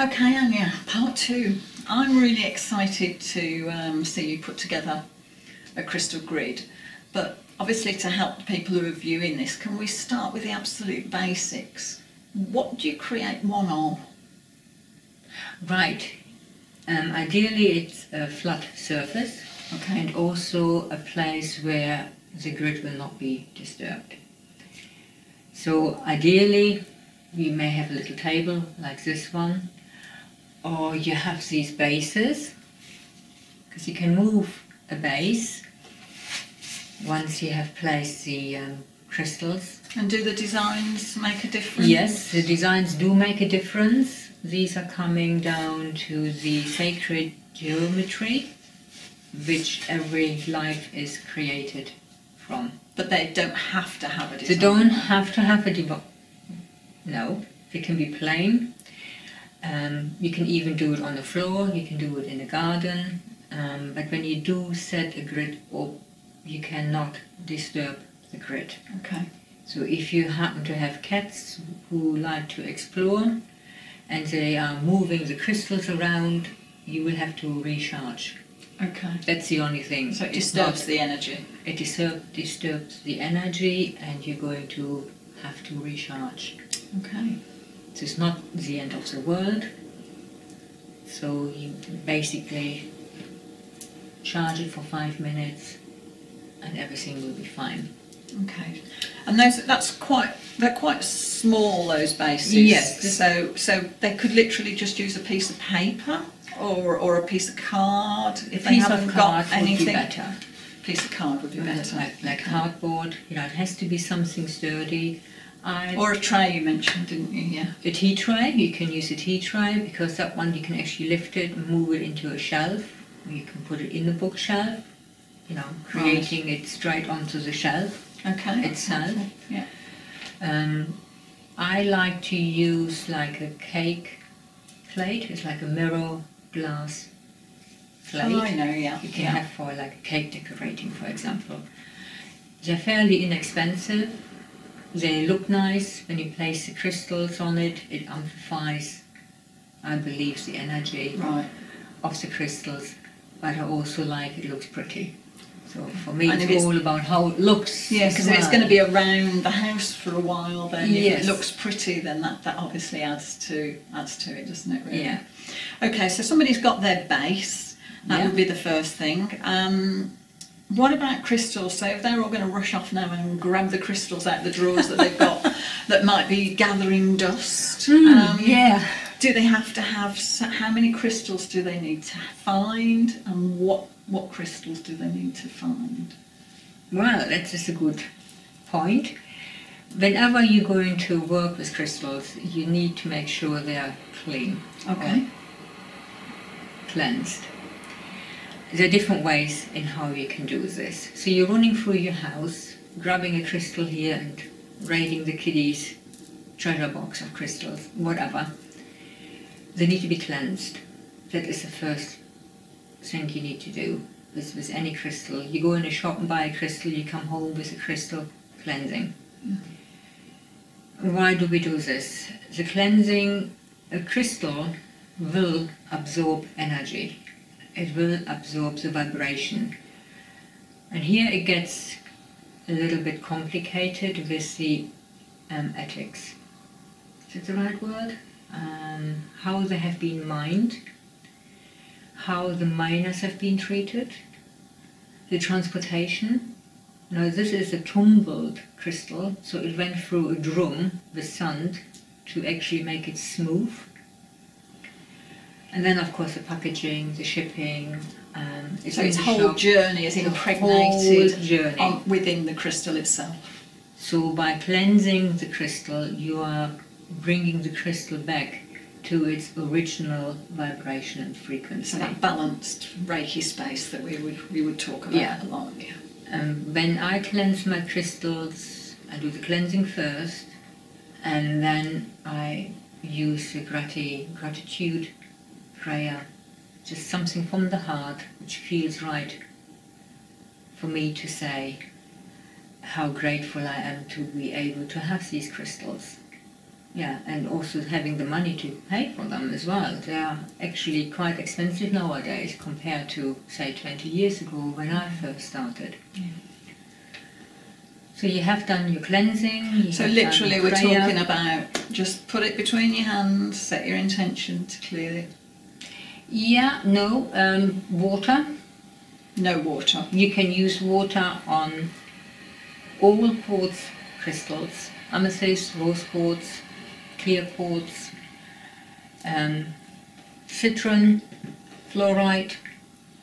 Okay, Anja, part 2. I'm really excited to see you put together a crystal grid, but obviously to help the people who are viewing this, can we start with the absolute basics? What do you create one of? Right. Ideally it's a flat surface, Okay. and also a place where the grid will not be disturbed. So ideally we may have a little table like this one, or you have these bases, because you can move a base once you have placed the crystals. And do the designs make a difference? Yes, the designs do make a difference. These are coming down to the sacred geometry, which every life is created from. But they don't have to have a design? They don't have to have a design. No, they can be plain. You can even do it on the floor, you can do it in a garden, but when you do set a grid up, you cannot disturb the grid. Okay. So if you happen to have cats who like to explore and they are moving the crystals around, you will have to recharge. Okay. That's the only thing. So it disturbs the energy? It disturbs the energy, and you're going to have to recharge. Okay. So it's not the end of the world. So you basically charge it for 5 minutes and everything will be fine. Okay. And they're quite small, those bases. Yes. So they could literally just use a piece of paper or a piece of card if they Piece haven't of got card would anything. be better. Piece of card would be better. Like cardboard, you know, it has to be something sturdy. Or a tray you mentioned, didn't you? Yeah. A tea tray, you can use a tea tray, because that one you can actually lift it and move it into a shelf. You can put it in the bookshelf, you know, creating it straight onto the shelf itself. Yeah. I like to use like a cake plate. It's like a mirror glass plate. Oh, I know, yeah. You can have for like a cake decorating, for example. They're fairly inexpensive. They look nice when you place the crystals on it. It amplifies, I believe, the energy of the crystals. But I also like it looks pretty. So for me, it's all about how it looks. Yeah, because if it's going to be around the house for a while, then if it looks pretty, then that obviously adds to it, doesn't it? Really? Yeah. Okay, so somebody's got their base. That would be the first thing. What about crystals? So if they're all going to rush off now and grab the crystals out of the drawers that they've got that might be gathering dust, do they have to have, how many crystals do they need to find, and what crystals do they need to find? Well, that's just a good point. Whenever you're going to work with crystals, you need to make sure they are clean. Okay. Cleansed. There are different ways in how you can do this. So you're running through your house, grabbing a crystal here and raiding the kiddies' treasure box of crystals, whatever. They need to be cleansed. That is the first thing you need to do with any crystal. You go in a shop and buy a crystal, you come home with a crystal cleansing. Why do we do this? The cleansing, a crystal will absorb energy. It will absorb the vibration. And here it gets a little bit complicated with the ethics. Is that the right word? How they have been mined, how the miners have been treated, the transportation. Now this is a tumbled crystal, so it went through a drum with sand to actually make it smooth. And then of course the packaging, the shipping. So its whole journey is impregnated within the crystal itself. So by cleansing the crystal, you are bringing the crystal back to its original vibration and frequency. So that balanced Reiki space that we would talk about a lot. Yeah. When I cleanse my crystals, I do the cleansing first, and then I use the gratitude prayer, just something from the heart which feels right for me to say how grateful I am to be able to have these crystals. Yeah, and also having the money to pay for them as well. They are actually quite expensive nowadays compared to, say, 20 years ago when I first started. Yeah. So you have done your cleansing. So literally we're talking about just put it between your hands, set your intention to clear it. Yeah, no, water. No water. You can use water on all quartz crystals, amethyst, rose quartz, clear quartz, citron, fluorite,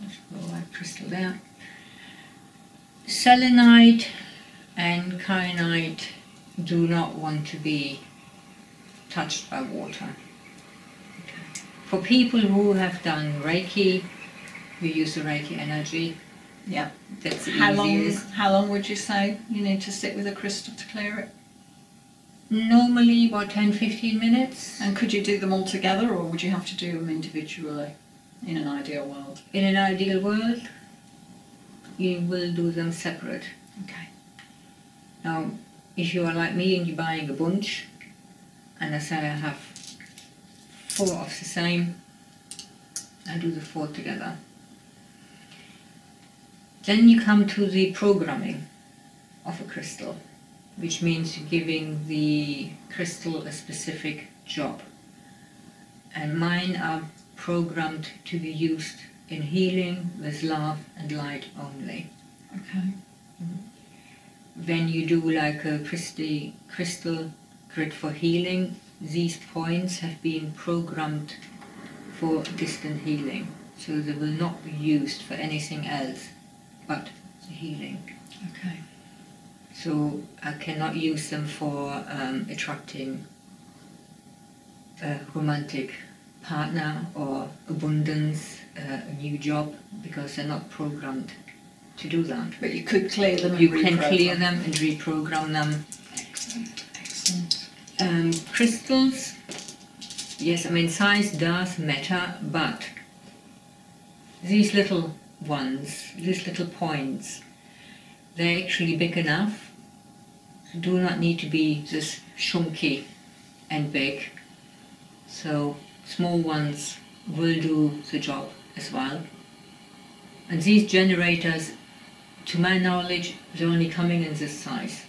there's fluorite crystal there, selenite and kyanite do not want to be touched by water. For people who have done Reiki, we use the Reiki energy. Yeah. That's the easiest. How long would you say you need to sit with a crystal to clear it? Normally about 10-15 minutes. And could you do them all together, or would you have to do them individually in an ideal world? In an ideal world, you will do them separate. Okay. Now, if you are like me and you're buying a bunch, and I say I have 4 of the same, I do the 4 together. Then you come to the programming of a crystal, which means giving the crystal a specific job. And mine are programmed to be used in healing with love and light only. Okay. When you do like a crystal grid for healing, these points have been programmed for distant healing, so they will not be used for anything else but the healing. Okay. So I cannot use them for attracting a romantic partner or abundance, a new job, because they're not programmed to do that. But you could clear them. You can clear them and reprogram them. Excellent, excellent. Crystals, yes, I mean size does matter, but these little ones, these little points, they're actually big enough, do not need to be this chunky and big. So small ones will do the job as well. And these generators, to my knowledge, they're only coming in this size.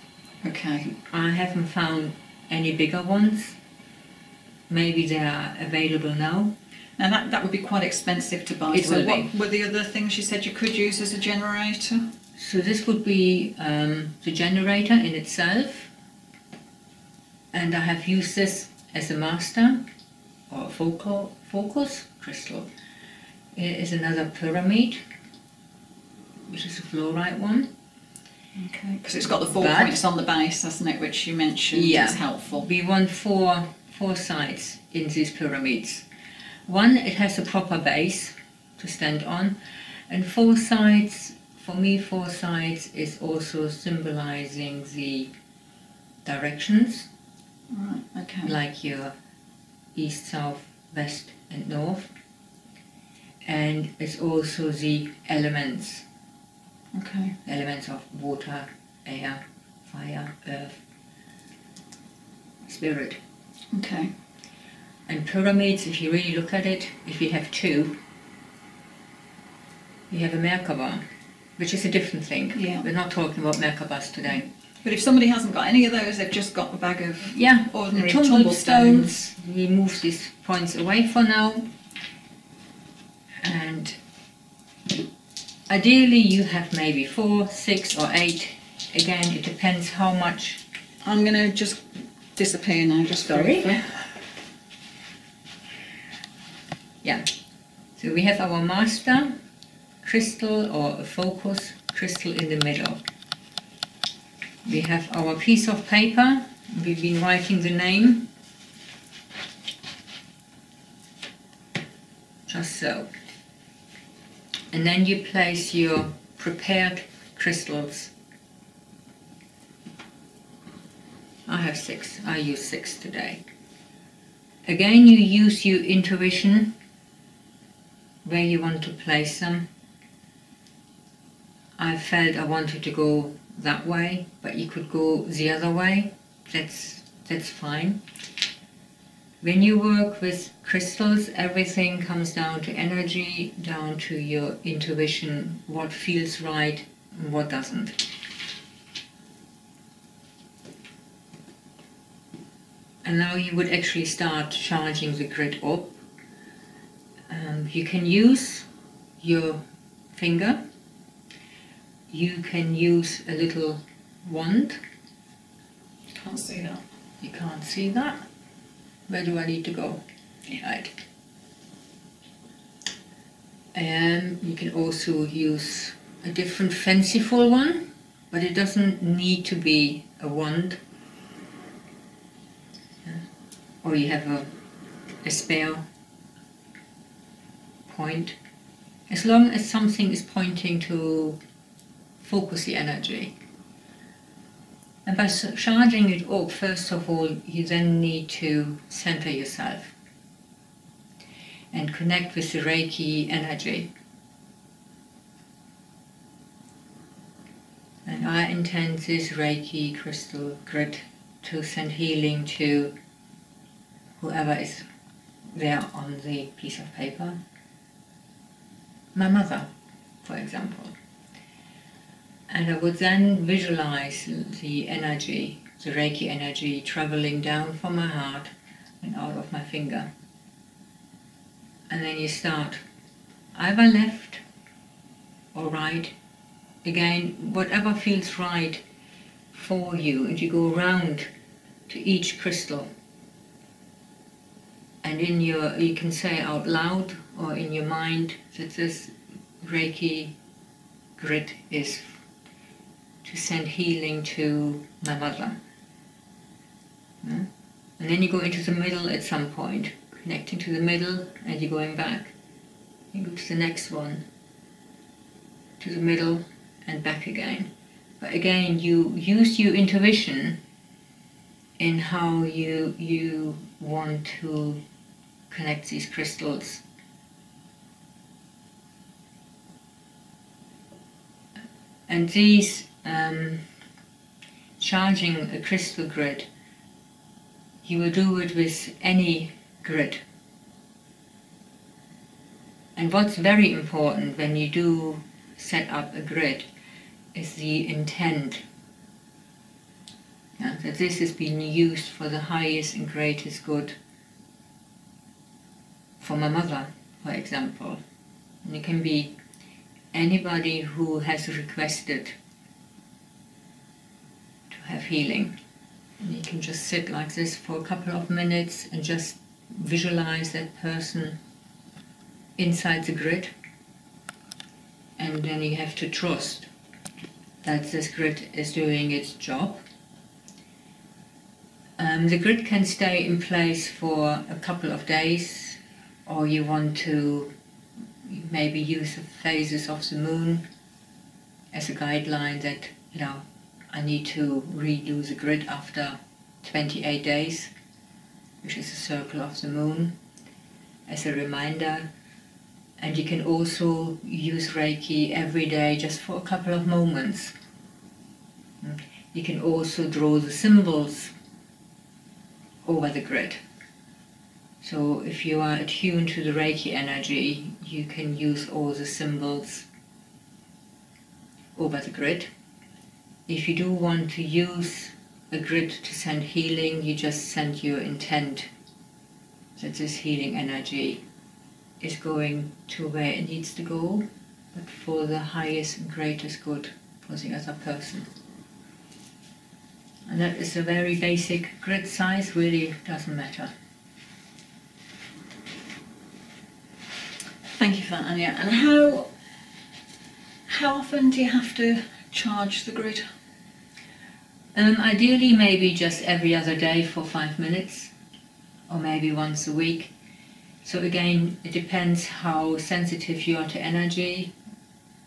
Okay. I haven't found any bigger ones. Maybe they are available now. Now that would be quite expensive to buy. It so will what be. were the other things you said you could use as a generator? So this would be the generator in itself, and I have used this as a master or focus crystal. It is another pyramid, which is a fluorite one. Okay. Because it's got the 4 points on the base, hasn't it, which you mentioned is helpful. We want four sides in these pyramids. One, it has a proper base to stand on, and 4 sides, for me 4 sides is also symbolizing the directions. Right, okay. Like your east, south, west and north. And it's also the elements. Okay. Elements of water, air, fire, earth, spirit. Okay. And pyramids, if you really look at it, if you have 2, you have a Merkaba, which is a different thing. Yeah. We're not talking about Merkabas today. But if somebody hasn't got any of those, they've just got a bag of ordinary tumbled tumblestones. stones. We move these points away for now. And ideally you have maybe 4, 6 or 8. Again, it depends how much. I'm going to just disappear now, just Sorry. briefly. Yeah. So we have our master crystal or a focus crystal in the middle. We have our piece of paper. We've been writing the name. Just so. And then you place your prepared crystals. I have 6. I use 6 today. Again, you use your intuition where you want to place them. I felt I wanted to go that way, but you could go the other way. That's fine. When you work with crystals, everything comes down to energy, down to your intuition, what feels right and what doesn't. And now you would actually start charging the grid up. You can use your finger, you can use a little wand. Can't see that. You can't see that. Where do I need to go? Right. You can also use a different fanciful one, but it doesn't need to be a wand. Or you have a spare point. As long as something is pointing to focus the energy. And by charging it up, first of all, you then need to center yourself and connect with the Reiki energy. And I intend this Reiki Crystal Grid to send healing to whoever is there on the piece of paper. My mother, for example. And I would then visualize the energy, the Reiki energy, traveling down from my heart and out of my finger. And then you start either left or right. Again, whatever feels right for you, and you go around to each crystal. And you can say out loud or in your mind that this Reiki grid is to send healing to my mother. And then you go into the middle at some point, connecting to the middle, and you're going back. You go to the next one, to the middle, and back again. But again, you use your intuition in how you want to connect these crystals. And these charging a crystal grid, you will do it with any grid. And what's very important when you do set up a grid is the intent. That this is being used for the highest and greatest good for my mother, for example. And it can be anybody who has requested to have healing. And you can just sit like this for a couple of minutes and just visualize that person inside the grid. And then you have to trust that this grid is doing its job. The grid can stay in place for a couple of days, or you want to maybe use the phases of the moon as a guideline that, I need to redo the grid after 28 days, which is the circle of the moon, as a reminder. And you can also use Reiki every day just for a couple of moments. You can also draw the symbols over the grid. So if you are attuned to the Reiki energy, you can use all the symbols over the grid. If you do want to use a grid to send healing, you just send your intent that this healing energy is going to where it needs to go, but for the highest and greatest good for the other person. And that is a very basic grid size, really doesn't matter. Thank you for that, Anja. And how often do you have to charge the grid? Ideally maybe just every other day for 5 minutes, or maybe once a week. So again, it depends how sensitive you are to energy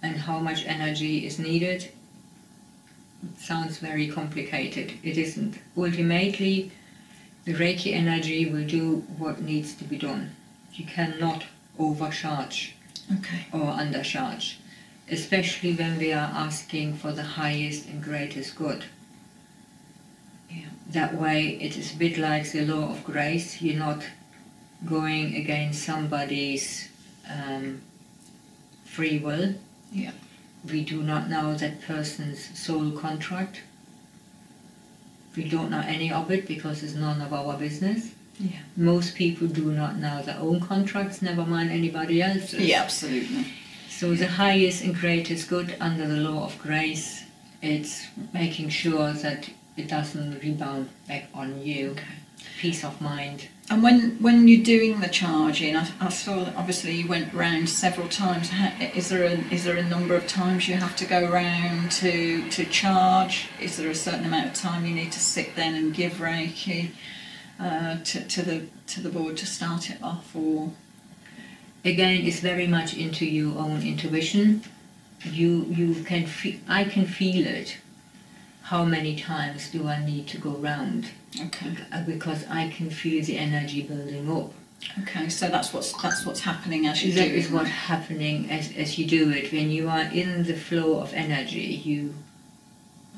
and how much energy is needed. It sounds very complicated. It isn't. Ultimately, the Reiki energy will do what needs to be done. You cannot overcharge or undercharge, especially when we are asking for the highest and greatest good. That way it is a bit like the law of grace. You're not going against somebody's free will. Yeah. We do not know that person's soul contract. We don't know any of it because it's none of our business. Yeah. Most people do not know their own contracts, never mind anybody else's. Yeah, absolutely. So the highest and greatest good under the law of grace, it's making sure that it doesn't rebound back on you. Okay. Peace of mind. And when you're doing the charging, I saw that obviously you went round several times. Is there a number of times you have to go round to charge? Is there a certain amount of time you need to sit then and give Reiki to the board to start it off? Or again, it's very much into your own intuition. You can I can feel it. How many times do I need to go round? Okay. Because I can feel the energy building up. Okay, so that's what's happening as you do That it. is what's happening as you do it. When you are in the flow of energy, you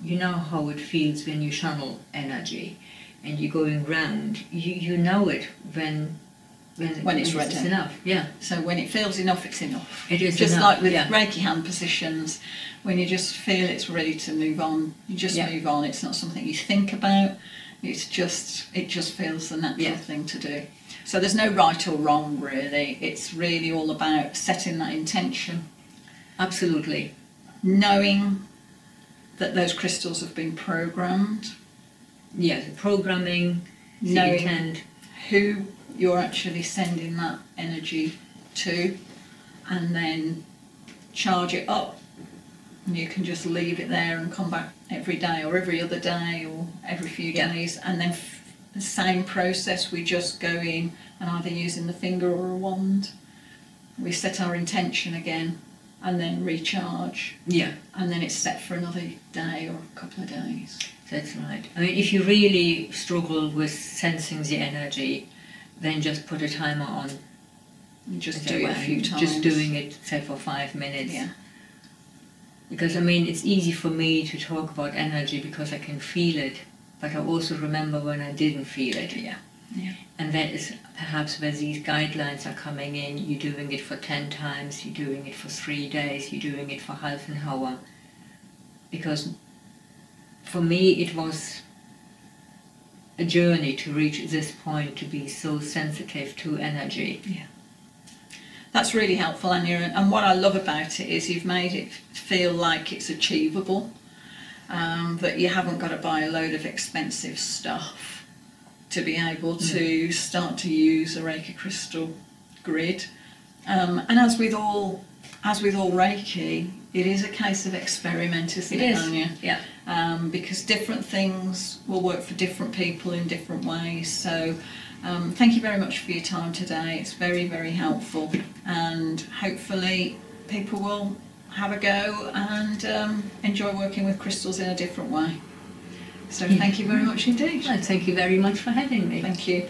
know how it feels when you channel energy, and you're going round. You know it when it's ready. It's enough. Yeah. So when it feels enough, it's enough. It is just enough, like with yeah. Reiki hand positions. When you just feel it's ready to move on, you just move on. It's not something you think about. It just feels the natural thing to do. So there's no right or wrong, really. It's really all about setting that intention. Absolutely. Knowing that those crystals have been programmed. Yeah, the programming, the Knowing intent. who you're actually sending that energy to, and then charge it up. And you can just leave it there and come back every day or every other day or every few days, and then the same process. We just go in and either using the finger or a wand, we set our intention again and then recharge, and then it's set for another day or a couple of days. That's right. I mean, if you really struggle with sensing the energy, then just put a timer on. You just do it a few times. Just doing it, say, for 5 minutes. Yeah. Because, I mean, it's easy for me to talk about energy because I can feel it, but I also remember when I didn't feel it. Yeah. And that is perhaps where these guidelines are coming in. You're doing it for 10 times, you're doing it for 3 days, you're doing it for half an hour. Because for me it was a journey to reach this point, to be so sensitive to energy. Yeah. That's really helpful, Anja, and what I love about it is you've made it feel like it's achievable, that you haven't got to buy a load of expensive stuff to be able to start to use a Reiki Crystal Grid. And as with all Reiki, it is a case of experiment, isn't it, Anja? Yeah. Because different things will work for different people in different ways. So thank you very much for your time today. It's very, very helpful, and hopefully people will have a go and enjoy working with crystals in a different way. So thank you very much indeed. Well, thank you very much for having me. Thank you.